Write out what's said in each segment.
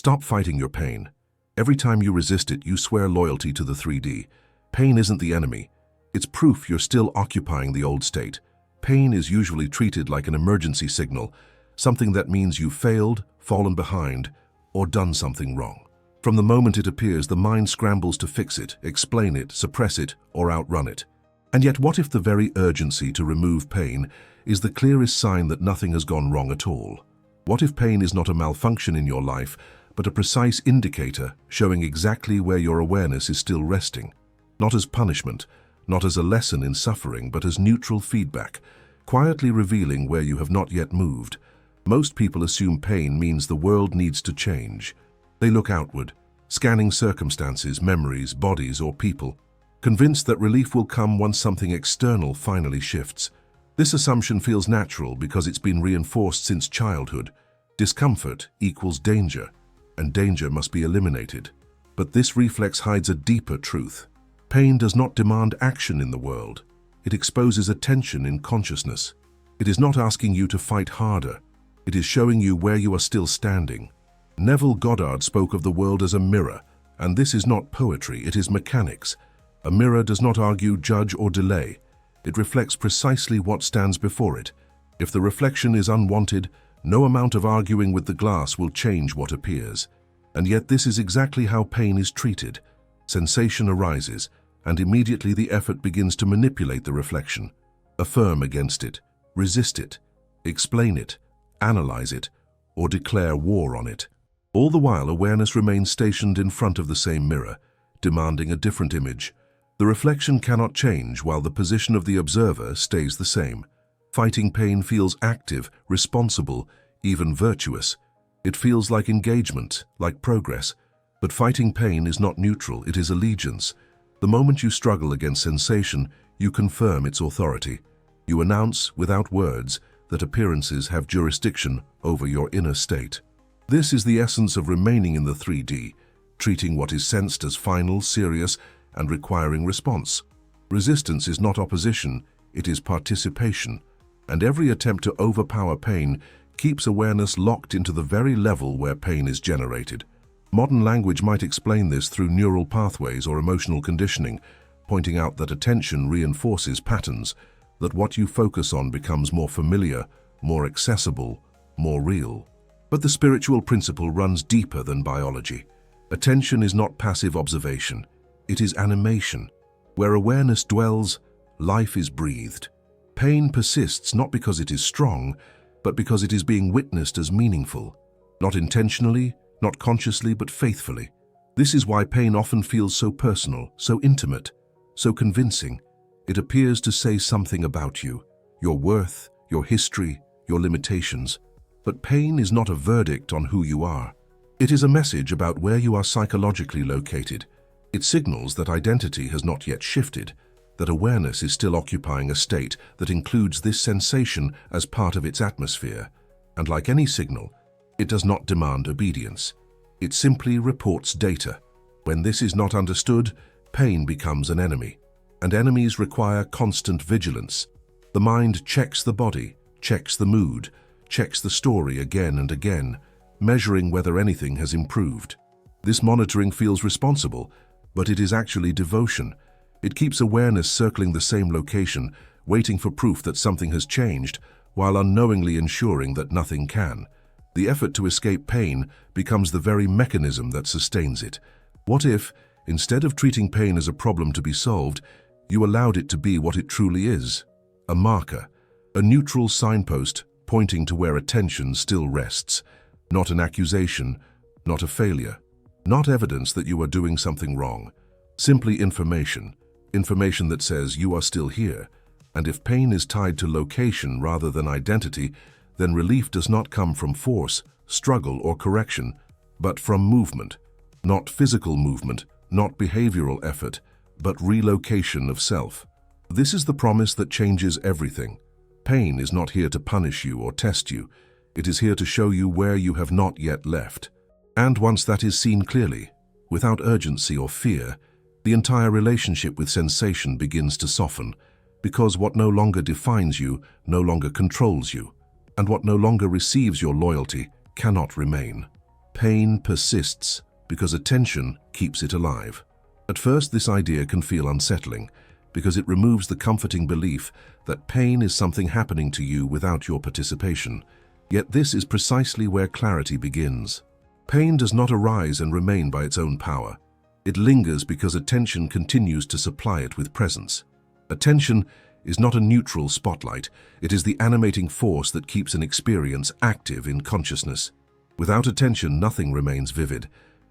Stop fighting your pain. Every time you resist it, you swear loyalty to the 3D. Pain isn't the enemy. It's proof you're still occupying the old state. Pain is usually treated like an emergency signal, something that means you've failed, fallen behind, or done something wrong. From the moment it appears, the mind scrambles to fix it, explain it, suppress it, or outrun it. And yet, what if the very urgency to remove pain is the clearest sign that nothing has gone wrong at all? What if pain is not a malfunction in your life, but a precise indicator showing exactly where your awareness is still resting? Not as punishment, not as a lesson in suffering, but as neutral feedback, quietly revealing where you have not yet moved. Most people assume pain means the world needs to change. They look outward, scanning circumstances, memories, bodies, or people, convinced that relief will come once something external finally shifts. This assumption feels natural because it's been reinforced since childhood. Discomfort equals danger, and danger must be eliminated. But this reflex hides a deeper truth. Pain does not demand action in the world. It exposes a tension in consciousness. It is not asking you to fight harder. It is showing you where you are still standing. Neville Goddard spoke of the world as a mirror, and this is not poetry, it is mechanics. A mirror does not argue, judge, or delay. It reflects precisely what stands before it. If the reflection is unwanted, no amount of arguing with the glass will change what appears. And yet this is exactly how pain is treated. Sensation arises, and immediately the effort begins to manipulate the reflection. Affirm against it, resist it, explain it, analyze it, or declare war on it. All the while, awareness remains stationed in front of the same mirror, demanding a different image. The reflection cannot change while the position of the observer stays the same. Fighting pain feels active, responsible, even virtuous. It feels like engagement, like progress. But fighting pain is not neutral, it is allegiance. The moment you struggle against sensation, you confirm its authority. You announce, without words, that appearances have jurisdiction over your inner state. This is the essence of remaining in the 3D, treating what is sensed as final, serious, and requiring response. Resistance is not opposition, it is participation, and every attempt to overpower pain keeps awareness locked into the very level where pain is generated. Modern language might explain this through neural pathways or emotional conditioning, pointing out that attention reinforces patterns, that what you focus on becomes more familiar, more accessible, more real. But the spiritual principle runs deeper than biology. Attention is not passive observation. It is animation. Where awareness dwells, life is breathed. Pain persists not because it is strong, but because it is being witnessed as meaningful. Not intentionally, not consciously, but faithfully. This is why pain often feels so personal, so intimate, so convincing. It appears to say something about you, your worth, your history, your limitations. But pain is not a verdict on who you are. It is a message about where you are psychologically located. It signals that identity has not yet shifted, that awareness is still occupying a state that includes this sensation as part of its atmosphere. And like any signal, it does not demand obedience. It simply reports data. When this is not understood, pain becomes an enemy. And enemies require constant vigilance. The mind checks the body, checks the mood, checks the story again and again, measuring whether anything has improved. This monitoring feels responsible, but it is actually devotion. It keeps awareness circling the same location, waiting for proof that something has changed, while unknowingly ensuring that nothing can. The effort to escape pain becomes the very mechanism that sustains it. What if, instead of treating pain as a problem to be solved, you allowed it to be what it truly is? A marker, a neutral signpost pointing to where attention still rests. Not an accusation, not a failure, not evidence that you are doing something wrong. Simply information that says you are still here. And if pain is tied to location rather than identity, then relief does not come from force, struggle, or correction, but from movement. Not physical movement, not behavioral effort, but relocation of self. This is the promise that changes everything. Pain is not here to punish you or test you. It is here to show you where you have not yet left. And once that is seen clearly, without urgency or fear, the entire relationship with sensation begins to soften, because what no longer defines you no longer controls you, and what no longer receives your loyalty cannot remain. Pain persists because attention keeps it alive. At first, this idea can feel unsettling because it removes the comforting belief that pain is something happening to you without your participation. Yet this is precisely where clarity begins. Pain does not arise and remain by its own power. It lingers because attention continues to supply it with presence. Attention is not a neutral spotlight. It is the animating force that keeps an experience active in consciousness. Without attention, nothing remains vivid.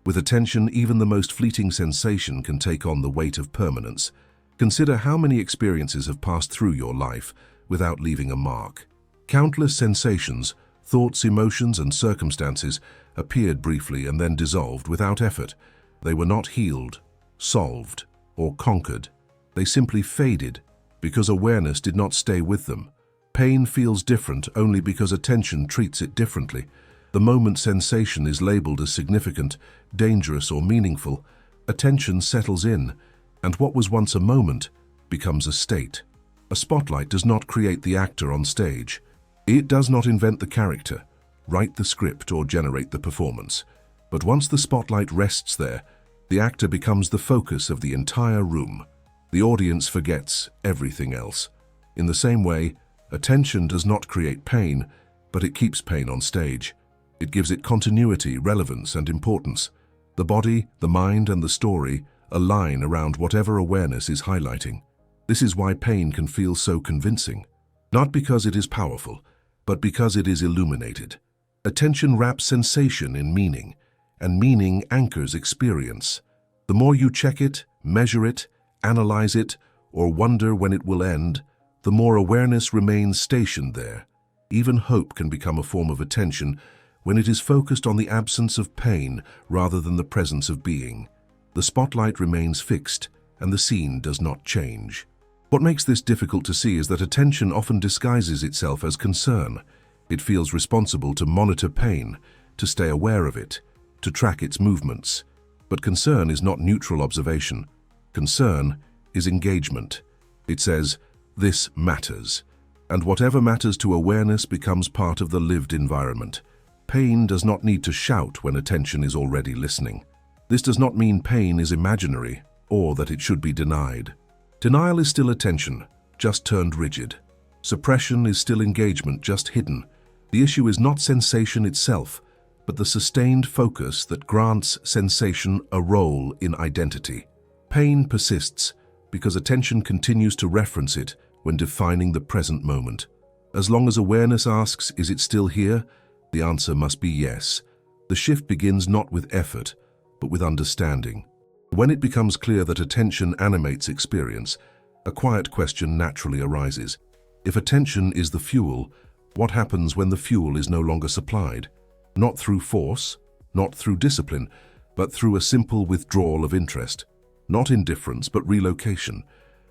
With attention, even the most fleeting sensation can take on the weight of permanence. Consider how many experiences have passed through your life without leaving a mark. Countless sensations, thoughts, emotions, and circumstances appeared briefly and then dissolved without effort. They were not healed, solved, or conquered. They simply faded because awareness did not stay with them. Pain feels different only because attention treats it differently. The moment sensation is labeled as significant, dangerous, or meaningful, attention settles in, and what was once a moment becomes a state. A spotlight does not create the actor on stage. It does not invent the character, write the script, or generate the performance. But once the spotlight rests there, the actor becomes the focus of the entire room. The audience forgets everything else. In the same way, attention does not create pain, but it keeps pain on stage. It gives it continuity, relevance, and importance. The body, the mind, and the story align around whatever awareness is highlighting. This is why pain can feel so convincing. Not because it is powerful, but because it is illuminated. Attention wraps sensation in meaning, and meaning anchors experience. The more you check it, measure it, analyze it, or wonder when it will end, the more awareness remains stationed there. Even hope can become a form of attention when it is focused on the absence of pain rather than the presence of being. The spotlight remains fixed, and the scene does not change. What makes this difficult to see is that attention often disguises itself as concern. It feels responsible to monitor pain, to stay aware of it, to track its movements. But concern is not neutral observation. Concern is engagement. It says, "This matters," and whatever matters to awareness becomes part of the lived environment. Pain does not need to shout when attention is already listening. This does not mean pain is imaginary or that it should be denied. Denial is still attention, just turned rigid. Suppression is still engagement, just hidden. The issue is not sensation itself, but the sustained focus that grants sensation a role in identity. Pain persists because attention continues to reference it when defining the present moment. As long as awareness asks, "Is it still here?" the answer must be yes. The shift begins not with effort, but with understanding. When it becomes clear that attention animates experience, a quiet question naturally arises. If attention is the fuel, what happens when the fuel is no longer supplied? Not through force, not through discipline, but through a simple withdrawal of interest. Not indifference, but relocation.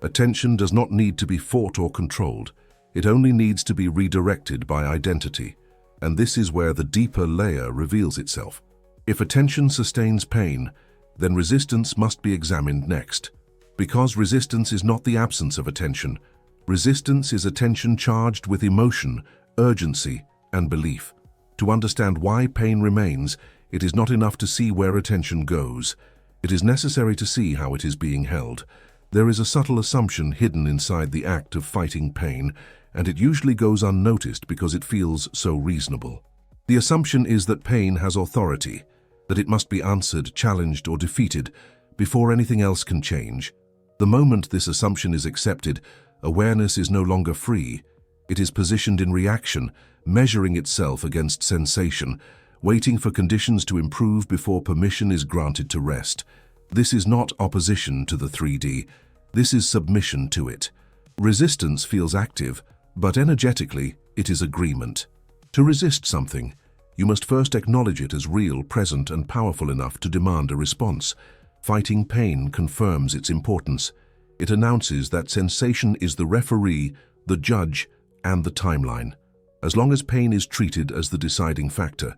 Attention does not need to be fought or controlled. It only needs to be redirected by identity. And this is where the deeper layer reveals itself. If attention sustains pain, then resistance must be examined next. Because resistance is not the absence of attention. Resistance is attention charged with emotion, urgency, and belief. To understand why pain remains, it is not enough to see where attention goes. It is necessary to see how it is being held. There is a subtle assumption hidden inside the act of fighting pain, and it usually goes unnoticed because it feels so reasonable. The assumption is that pain has authority, that it must be answered, challenged, or defeated before anything else can change. The moment this assumption is accepted, awareness is no longer free. It is positioned in reaction, measuring itself against sensation, waiting for conditions to improve before permission is granted to rest. This is not opposition to the 3D. This is submission to it. Resistance feels active, but energetically, it is agreement. To resist something, you must first acknowledge it as real, present, and powerful enough to demand a response. Fighting pain confirms its importance. It announces that sensation is the referee, the judge, and the timeline. As long as pain is treated as the deciding factor,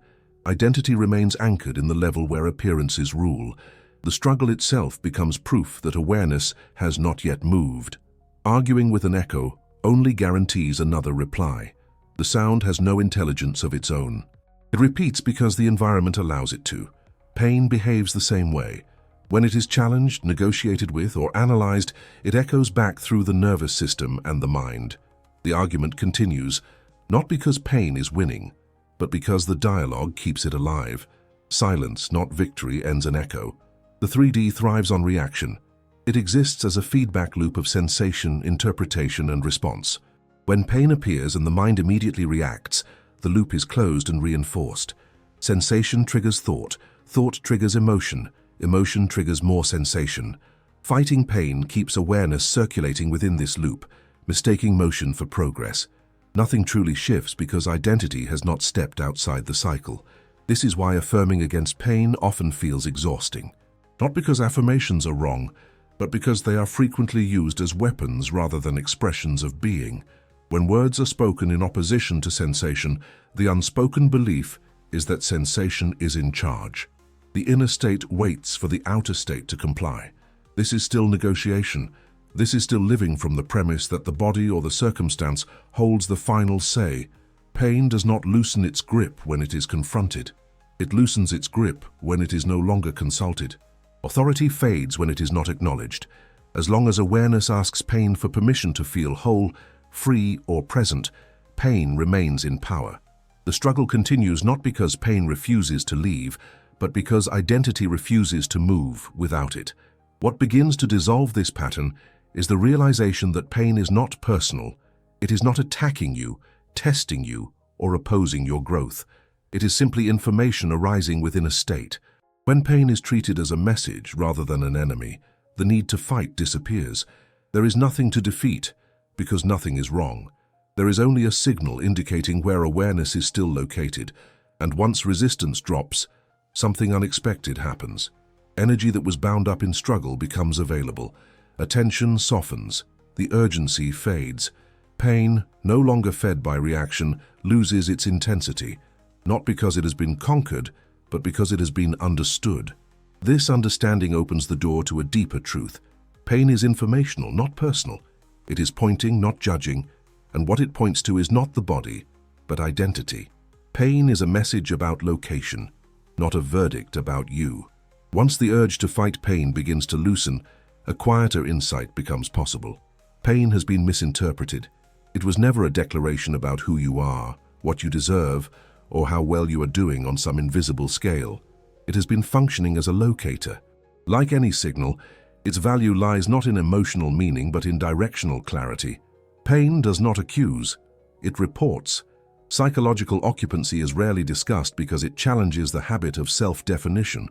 identity remains anchored in the level where appearances rule. The struggle itself becomes proof that awareness has not yet moved. Arguing with an echo only guarantees another reply. The sound has no intelligence of its own. It repeats because the environment allows it to. Pain behaves the same way. When it is challenged, negotiated with, or analyzed, it echoes back through the nervous system and the mind. The argument continues, not because pain is winning, but because the dialogue keeps it alive. Silence, not victory, ends an echo. The 3D thrives on reaction. It exists as a feedback loop of sensation, interpretation, and response. When pain appears and the mind immediately reacts, the loop is closed and reinforced. Sensation triggers thought, thought triggers emotion, emotion triggers more sensation. Fighting pain keeps awareness circulating within this loop, mistaking motion for progress. Nothing truly shifts because identity has not stepped outside the cycle. This is why affirming against pain often feels exhausting. Not because affirmations are wrong, but because they are frequently used as weapons rather than expressions of being. When words are spoken in opposition to sensation, the unspoken belief is that sensation is in charge. The inner state waits for the outer state to comply. This is still negotiation. This is still living from the premise that the body or the circumstance holds the final say. Pain does not loosen its grip when it is confronted. It loosens its grip when it is no longer consulted. Authority fades when it is not acknowledged. As long as awareness asks pain for permission to feel whole, free, or present, pain remains in power. The struggle continues not because pain refuses to leave, but because identity refuses to move without it. What begins to dissolve this pattern is the realization that pain is not personal. It is not attacking you, testing you, or opposing your growth. It is simply information arising within a state. When pain is treated as a message rather than an enemy, the need to fight disappears. There is nothing to defeat, because nothing is wrong. There is only a signal indicating where awareness is still located, and once resistance drops, something unexpected happens. Energy that was bound up in struggle becomes available. Attention softens. The urgency fades. Pain, no longer fed by reaction, loses its intensity, not because it has been conquered, but because it has been understood. This understanding opens the door to a deeper truth. Pain is informational, not personal. It is pointing, not judging, and what it points to is not the body, but identity. Pain is a message about location, not a verdict about you. Once the urge to fight pain begins to loosen, a quieter insight becomes possible. Pain has been misinterpreted. It was never a declaration about who you are, what you deserve, or how well you are doing on some invisible scale. It has been functioning as a locator. Like any signal, its value lies not in emotional meaning but in directional clarity. Pain does not accuse, it reports. Psychological occupancy is rarely discussed because it challenges the habit of self-definition.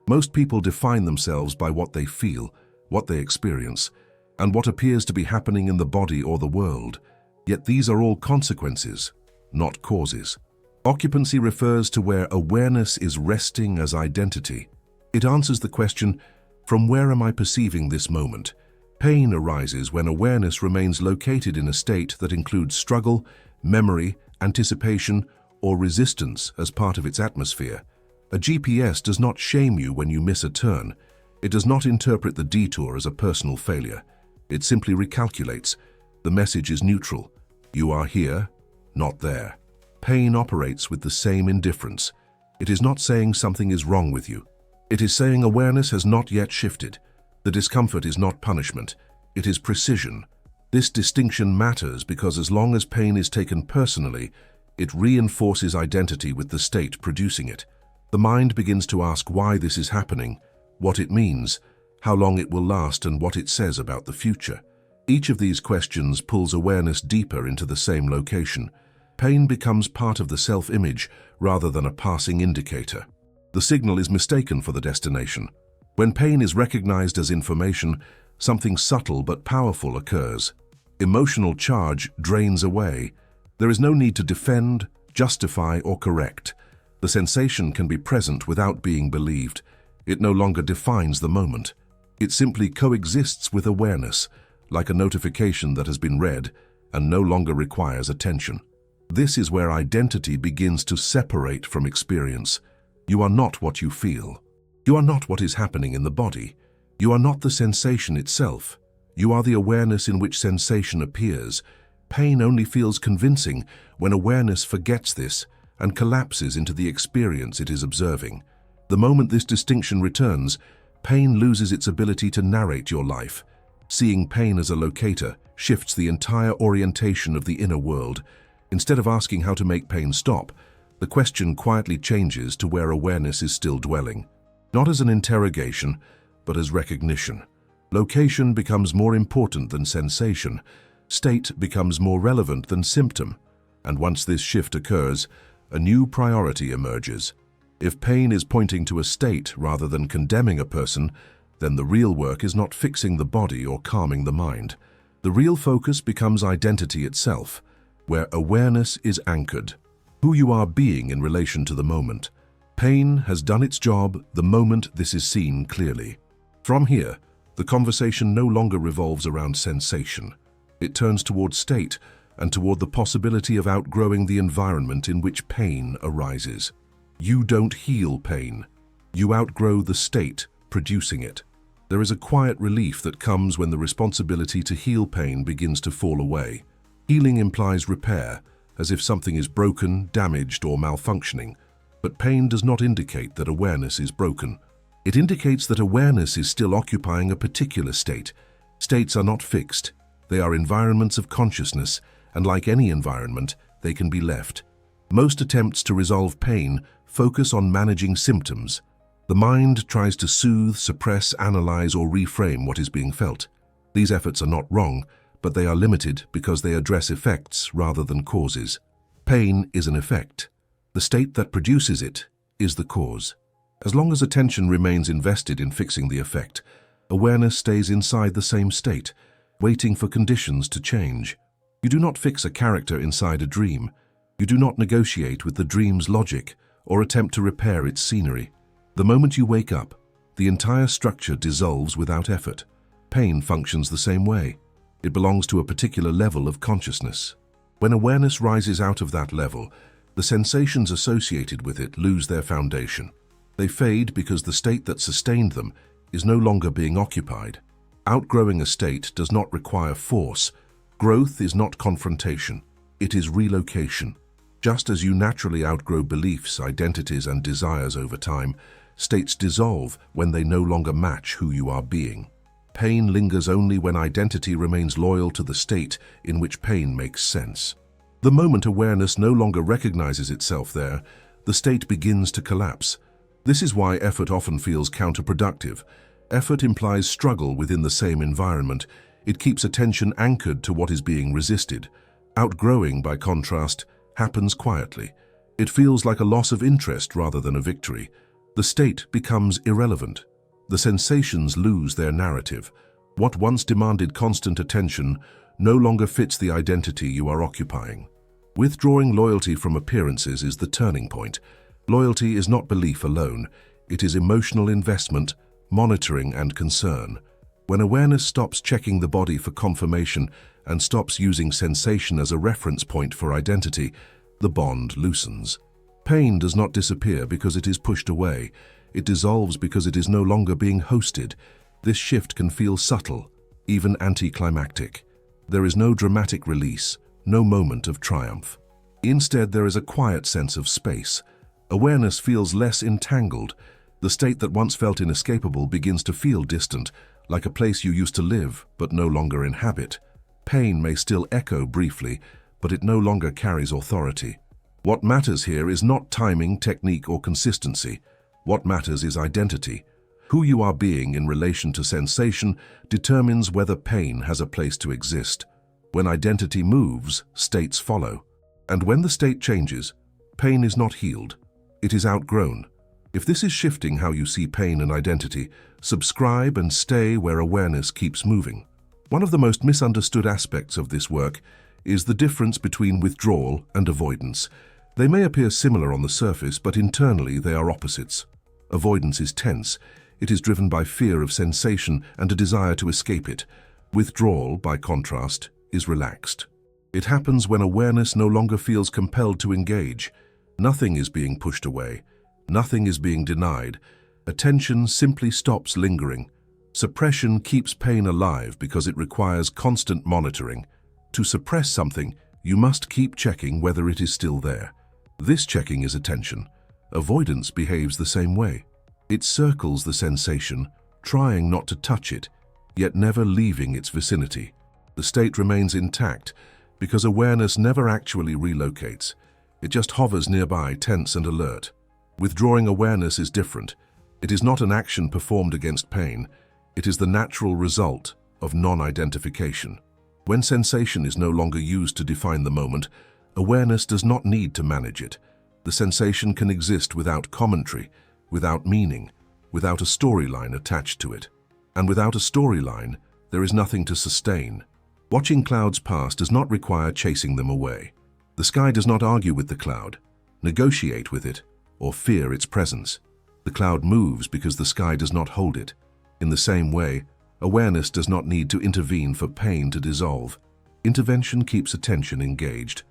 Most people define themselves by what they feel, what they experience, and what appears to be happening in the body or the world. Yet these are all consequences, not causes. Occupancy refers to where awareness is resting as identity. It answers the question, from where am I perceiving this moment? Pain arises when awareness remains located in a state that includes struggle, memory, anticipation, or resistance as part of its atmosphere. A GPS does not shame you when you miss a turn. It does not interpret the detour as a personal failure. It simply recalculates. The message is neutral. You are here, not there. Pain operates with the same indifference. It is not saying something is wrong with you. It is saying awareness has not yet shifted. The discomfort is not punishment. It is precision. This distinction matters because as long as pain is taken personally, it reinforces identity with the state producing it. The mind begins to ask why this is happening, what it means, how long it will last, and what it says about the future. Each of these questions pulls awareness deeper into the same location. Pain becomes part of the self-image rather than a passing indicator. The signal is mistaken for the destination. When pain is recognized as information, something subtle but powerful occurs. Emotional charge drains away. There is no need to defend, justify, or correct. The sensation can be present without being believed. It no longer defines the moment. It simply coexists with awareness, like a notification that has been read and no longer requires attention. This is where identity begins to separate from experience. You are not what you feel. You are not what is happening in the body. You are not the sensation itself. You are the awareness in which sensation appears. Pain only feels convincing when awareness forgets this and collapses into the experience it is observing. The moment this distinction returns, pain loses its ability to narrate your life. Seeing pain as a locator shifts the entire orientation of the inner world. Instead of asking how to make pain stop, the question quietly changes to where awareness is still dwelling. Not as an interrogation, but as recognition. Location becomes more important than sensation. State becomes more relevant than symptom. And once this shift occurs, a new priority emerges. If pain is pointing to a state rather than condemning a person, then the real work is not fixing the body or calming the mind. The real focus becomes identity itself, where awareness is anchored. Who you are being in relation to the moment. Pain has done its job the moment this is seen clearly. From here, the conversation no longer revolves around sensation. It turns toward state and toward the possibility of outgrowing the environment in which pain arises. You don't heal pain. You outgrow the state producing it. There is a quiet relief that comes when the responsibility to heal pain begins to fall away. Healing implies repair, as if something is broken, damaged, or malfunctioning. But pain does not indicate that awareness is broken. It indicates that awareness is still occupying a particular state. States are not fixed. They are environments of consciousness, and like any environment, they can be left. Most attempts to resolve pain focus on managing symptoms. The mind tries to soothe, suppress, analyze, or reframe what is being felt. These efforts are not wrong, but they are limited because they address effects rather than causes. Pain is an effect. The state that produces it is the cause. As long as attention remains invested in fixing the effect, awareness stays inside the same state, waiting for conditions to change. You do not fix a character inside a dream. You do not negotiate with the dream's logic or attempt to repair its scenery. The moment you wake up, the entire structure dissolves without effort. Pain functions the same way. It belongs to a particular level of consciousness. When awareness rises out of that level, the sensations associated with it lose their foundation. They fade because the state that sustained them is no longer being occupied. Outgrowing a state does not require force. Growth is not confrontation. It is relocation. Just as you naturally outgrow beliefs, identities, and desires over time, states dissolve when they no longer match who you are being. Pain lingers only when identity remains loyal to the state in which pain makes sense. The moment awareness no longer recognizes itself there, the state begins to collapse. This is why effort often feels counterproductive. Effort implies struggle within the same environment. It keeps attention anchored to what is being resisted. Outgrowing, by contrast, happens quietly. It feels like a loss of interest rather than a victory. The state becomes irrelevant. The sensations lose their narrative. What once demanded constant attention no longer fits the identity you are occupying. Withdrawing loyalty from appearances is the turning point. Loyalty is not belief alone. It is emotional investment, monitoring, and concern. When awareness stops checking the body for confirmation and stops using sensation as a reference point for identity, the bond loosens. Pain does not disappear because it is pushed away. It dissolves because it is no longer being hosted. This shift can feel subtle, even anticlimactic. There is no dramatic release, no moment of triumph. Instead, there is a quiet sense of space. Awareness feels less entangled. The state that once felt inescapable begins to feel distant, like a place you used to live but no longer inhabit. Pain may still echo briefly, but it no longer carries authority. What matters here is not timing, technique, or consistency. What matters is identity. Who you are being in relation to sensation determines whether pain has a place to exist. When identity moves, states follow. And when the state changes, pain is not healed. It is outgrown. If this is shifting how you see pain and identity, subscribe and stay where awareness keeps moving. One of the most misunderstood aspects of this work is the difference between withdrawal and avoidance. They may appear similar on the surface, but internally they are opposites. Avoidance is tense. It is driven by fear of sensation and a desire to escape it. Withdrawal, by contrast, is relaxed. It happens when awareness no longer feels compelled to engage. Nothing is being pushed away. Nothing is being denied. Attention simply stops lingering. Suppression keeps pain alive because it requires constant monitoring. To suppress something, you must keep checking whether it is still there. This checking is attention. Avoidance behaves the same way. It circles the sensation, trying not to touch it, yet never leaving its vicinity. The state remains intact because awareness never actually relocates. It just hovers nearby, tense and alert. Withdrawing awareness is different. It is not an action performed against pain. It is the natural result of non-identification. When sensation is no longer used to define the moment, awareness does not need to manage it. The sensation can exist without commentary, without meaning, without a storyline attached to it. And without a storyline, there is nothing to sustain. Watching clouds pass does not require chasing them away. The sky does not argue with the cloud, negotiate with it, or fear its presence. The cloud moves because the sky does not hold it. In the same way, awareness does not need to intervene for pain to dissolve. Intervention keeps attention engaged.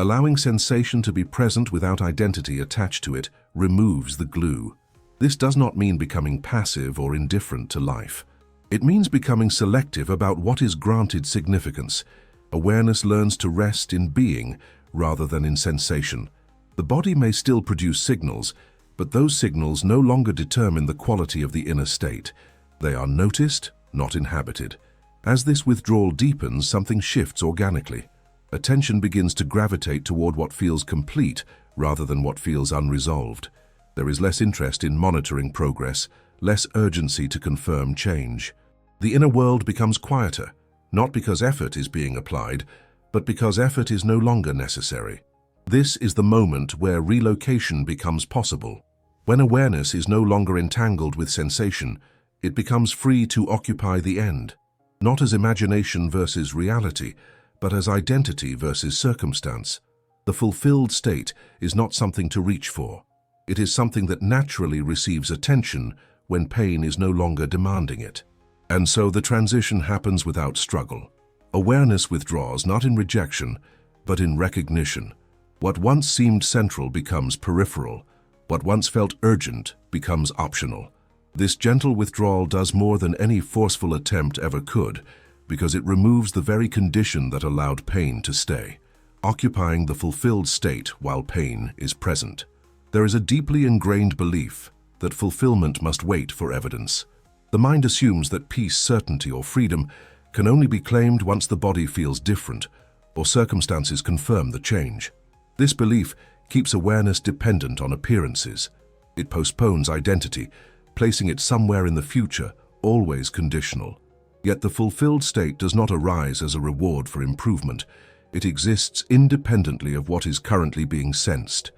Allowing sensation to be present without identity attached to it removes the glue. This does not mean becoming passive or indifferent to life. It means becoming selective about what is granted significance. Awareness learns to rest in being rather than in sensation. The body may still produce signals, but those signals no longer determine the quality of the inner state. They are noticed, not inhabited. As this withdrawal deepens, something shifts organically. Attention begins to gravitate toward what feels complete rather than what feels unresolved. There is less interest in monitoring progress, less urgency to confirm change. The inner world becomes quieter, not because effort is being applied, but because effort is no longer necessary. This is the moment where relocation becomes possible. When awareness is no longer entangled with sensation, it becomes free to occupy the end, not as imagination versus reality, but as identity versus circumstance. The fulfilled state is not something to reach for. It is something that naturally receives attention when pain is no longer demanding it. And so the transition happens without struggle. Awareness withdraws not in rejection, but in recognition. What once seemed central becomes peripheral. What once felt urgent becomes optional. This gentle withdrawal does more than any forceful attempt ever could, because it removes the very condition that allowed pain to stay, occupying the fulfilled state while pain is present. There is a deeply ingrained belief that fulfillment must wait for evidence. The mind assumes that peace, certainty, or freedom can only be claimed once the body feels different or circumstances confirm the change. This belief keeps awareness dependent on appearances. It postpones identity, placing it somewhere in the future, always conditional. Yet the fulfilled state does not arise as a reward for improvement. It exists independently of what is currently being sensed.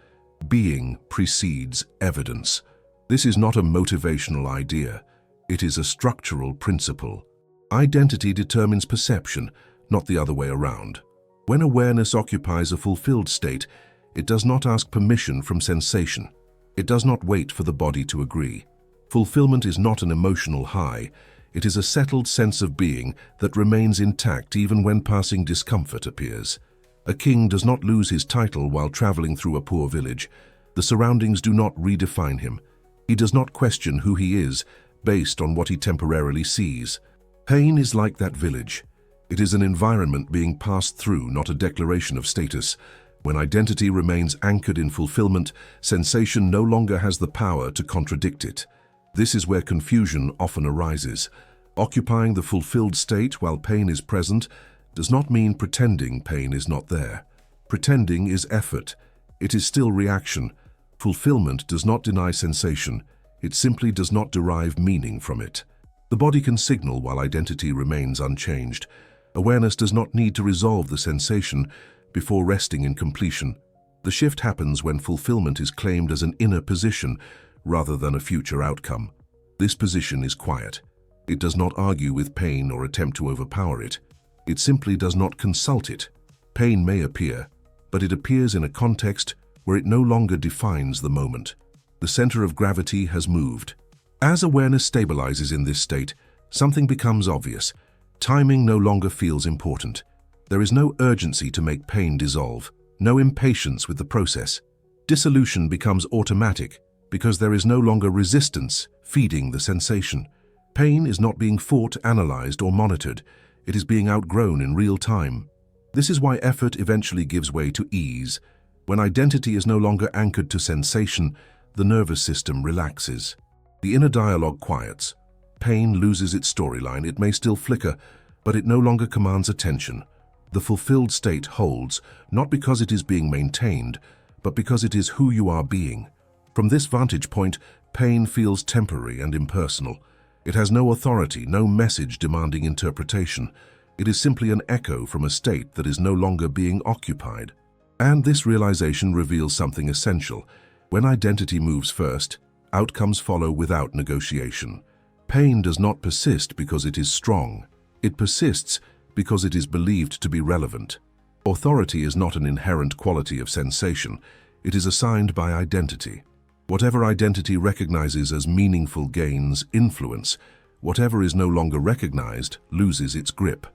Being precedes evidence. This is not a motivational idea. It is a structural principle. Identity determines perception, not the other way around. When awareness occupies a fulfilled state, it does not ask permission from sensation. It does not wait for the body to agree. Fulfillment is not an emotional high. It is a settled sense of being that remains intact even when passing discomfort appears. A king does not lose his title while traveling through a poor village. The surroundings do not redefine him. He does not question who he is based on what he temporarily sees. Pain is like that village. It is an environment being passed through, not a declaration of status. When identity remains anchored in fulfillment, sensation no longer has the power to contradict it. This is where confusion often arises. Occupying the fulfilled state while pain is present does not mean pretending pain is not there. Pretending is effort. It is still reaction. Fulfillment does not deny sensation. It simply does not derive meaning from it. The body can signal while identity remains unchanged. Awareness does not need to resolve the sensation before resting in completion. The shift happens when fulfillment is claimed as an inner position rather than a future outcome. This position is quiet. It does not argue with pain or attempt to overpower it. It simply does not consult it. Pain may appear, but it appears in a context where it no longer defines the moment. The center of gravity has moved. As awareness stabilizes in this state, something becomes obvious. Timing no longer feels important. There is no urgency to make pain dissolve, no impatience with the process. Dissolution becomes automatic because there is no longer resistance feeding the sensation. Pain is not being fought, analyzed, or monitored. It is being outgrown in real time. This is why effort eventually gives way to ease. When identity is no longer anchored to sensation, the nervous system relaxes. The inner dialogue quiets. Pain loses its storyline. It may still flicker, but it no longer commands attention. The fulfilled state holds, not because it is being maintained, but because it is who you are being. From this vantage point, pain feels temporary and impersonal. It has no authority, no message demanding interpretation. It is simply an echo from a state that is no longer being occupied. And this realization reveals something essential. When identity moves first, outcomes follow without negotiation. Pain does not persist because it is strong. It persists because it is believed to be relevant. Authority is not an inherent quality of sensation. It is assigned by identity. Whatever identity recognizes as meaningful gains influence. Whatever is no longer recognized loses its grip.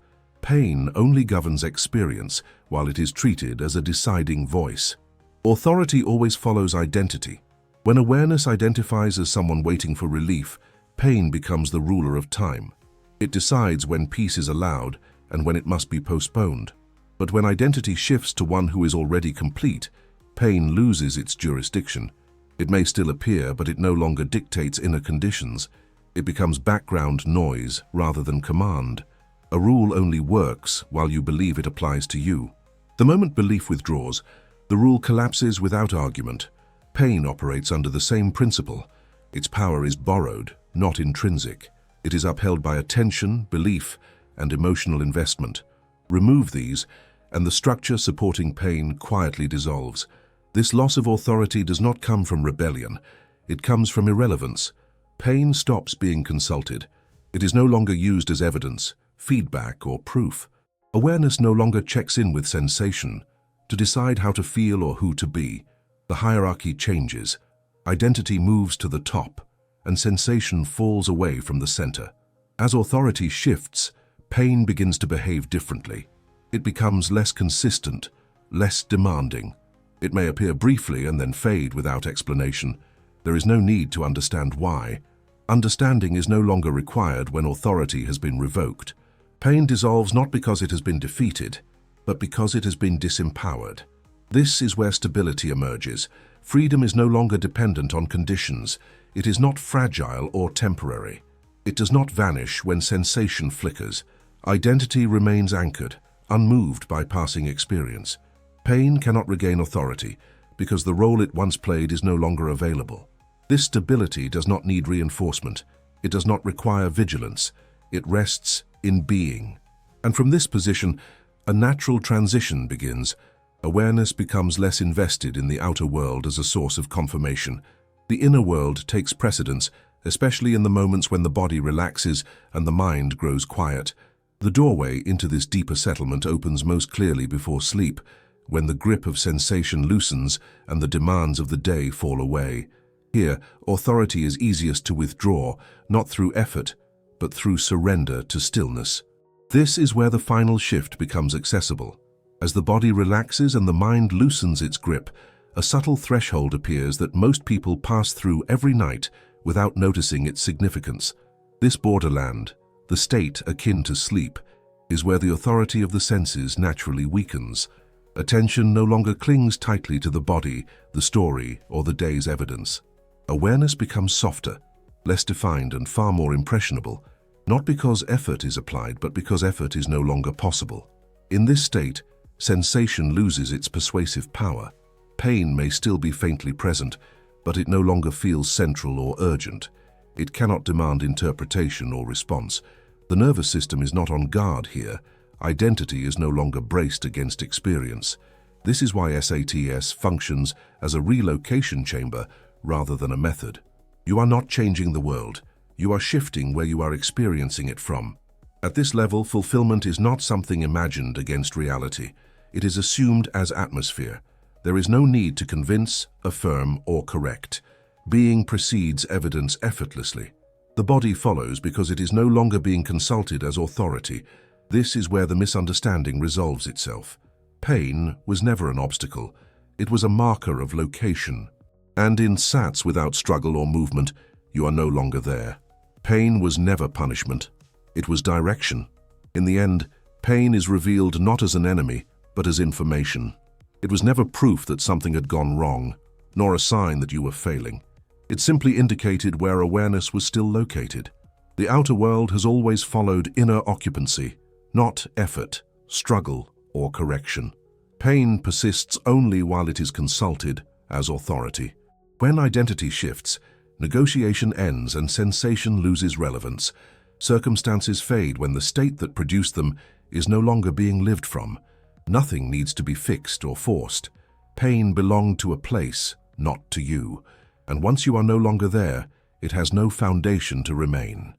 Pain only governs experience, while it is treated as a deciding voice. Authority always follows identity. When awareness identifies as someone waiting for relief, pain becomes the ruler of time. It decides when peace is allowed and when it must be postponed. But when identity shifts to one who is already complete, pain loses its jurisdiction. It may still appear, but it no longer dictates inner conditions. It becomes background noise rather than command. A rule only works while you believe it applies to you. The moment belief withdraws, the rule collapses without argument. Pain operates under the same principle. Its power is borrowed, not intrinsic. It is upheld by attention, belief, and emotional investment. Remove these, and the structure supporting pain quietly dissolves. This loss of authority does not come from rebellion. It comes from irrelevance. Pain stops being consulted. It is no longer used as evidence, feedback, or proof. Awareness no longer checks in with sensation to decide how to feel or who to be. The hierarchy changes. Identity moves to the top, and sensation falls away from the center. As authority shifts, pain begins to behave differently. It becomes less consistent, less demanding. It may appear briefly and then fade without explanation. There is no need to understand why. Understanding is no longer required when authority has been revoked. Pain dissolves not because it has been defeated, but because it has been disempowered. This is where stability emerges. Freedom is no longer dependent on conditions. It is not fragile or temporary. It does not vanish when sensation flickers. Identity remains anchored, unmoved by passing experience. Pain cannot regain authority because the role it once played is no longer available. This stability does not need reinforcement. It does not require vigilance. It rests in being. And from this position, a natural transition begins. Awareness becomes less invested in the outer world as a source of confirmation. The inner world takes precedence, especially in the moments when the body relaxes and the mind grows quiet. The doorway into this deeper settlement opens most clearly before sleep, when the grip of sensation loosens and the demands of the day fall away. Here, authority is easiest to withdraw, not through effort, but through surrender to stillness. This is where the final shift becomes accessible. As the body relaxes and the mind loosens its grip, a subtle threshold appears that most people pass through every night without noticing its significance. This borderland, the state akin to sleep, is where the authority of the senses naturally weakens. Attention no longer clings tightly to the body, the story, or the day's evidence. Awareness becomes softer, less defined, and far more impressionable, not because effort is applied, but because effort is no longer possible. In this state, sensation loses its persuasive power. Pain may still be faintly present, but it no longer feels central or urgent. It cannot demand interpretation or response. The nervous system is not on guard here. Identity is no longer braced against experience. This is why SATS functions as a relocation chamber rather than a method. You are not changing the world. You are shifting where you are experiencing it from. At this level, fulfillment is not something imagined against reality. It is assumed as atmosphere. There is no need to convince, affirm, or correct. Being precedes evidence effortlessly. The body follows because it is no longer being consulted as authority. This is where the misunderstanding resolves itself. Pain was never an obstacle. It was a marker of location. And in SATS without struggle or movement, you are no longer there. Pain was never punishment. It was direction. In the end, pain is revealed not as an enemy, but as information. It was never proof that something had gone wrong, nor a sign that you were failing. It simply indicated where awareness was still located. The outer world has always followed inner occupancy, not effort, struggle, or correction. Pain persists only while it is consulted as authority. When identity shifts, negotiation ends and sensation loses relevance. Circumstances fade when the state that produced them is no longer being lived from. Nothing needs to be fixed or forced. Pain belonged to a place, not to you. And once you are no longer there, it has no foundation to remain.